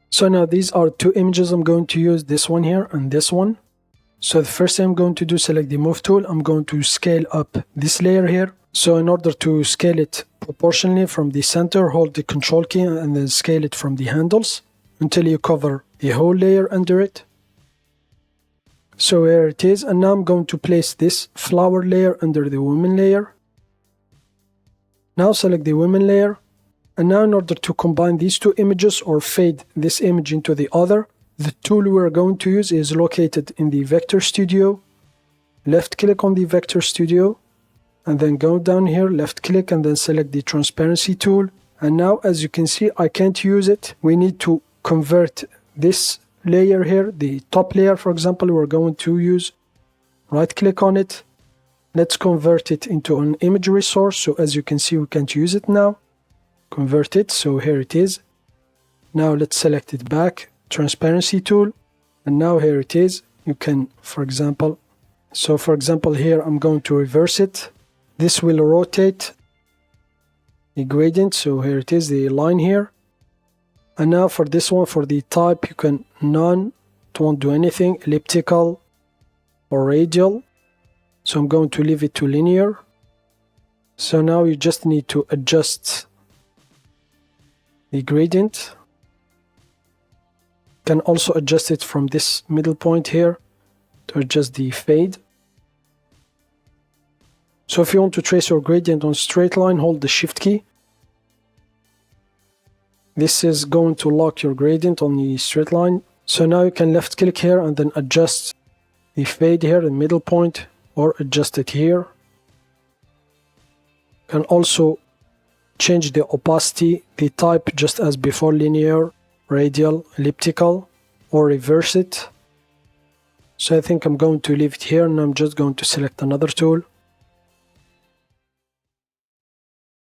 So now these are two images I'm going to use, this one here and this one. So the first thing I'm going to do, select the move tool. I'm going to scale up this layer here. So in order to scale it proportionally from the center, hold the control key and then scale it from the handles until you cover the whole layer under it. So here it is, and now I'm going to place this flower layer under the women layer. Now select the women layer, and now in order to combine these two images or fade this image into the other, the tool we're going to use is located in the Vector Studio. Left click on the Vector Studio, and then go down here, left click, and then select the transparency tool. And now as you can see, I can't use it. We need to convert this layer here, the top layer for example, we're going to use. Right click on it. Let's convert it into an image resource. So as you can see, we can't use it now. Convert it, so here it is. Now let's select it back, transparency tool, and now here it is. You can, for example, here I'm going to reverse it. This will rotate the gradient, so here it is, the line here. And now for this one, for the type, you can none, it won't do anything, elliptical or radial. So I'm going to leave it to linear. So now you just need to adjust the gradient. You can also adjust it from this middle point here to adjust the fade. So if you want to trace your gradient on straight line, hold the shift key. This is going to lock your gradient on the straight line. So now you can left click here and then adjust the fade here, the middle point, or adjust it here. You can also change the opacity, the type just as before, linear, radial, elliptical, or reverse it. So I think I'm going to leave it here, and I'm just going to select another tool.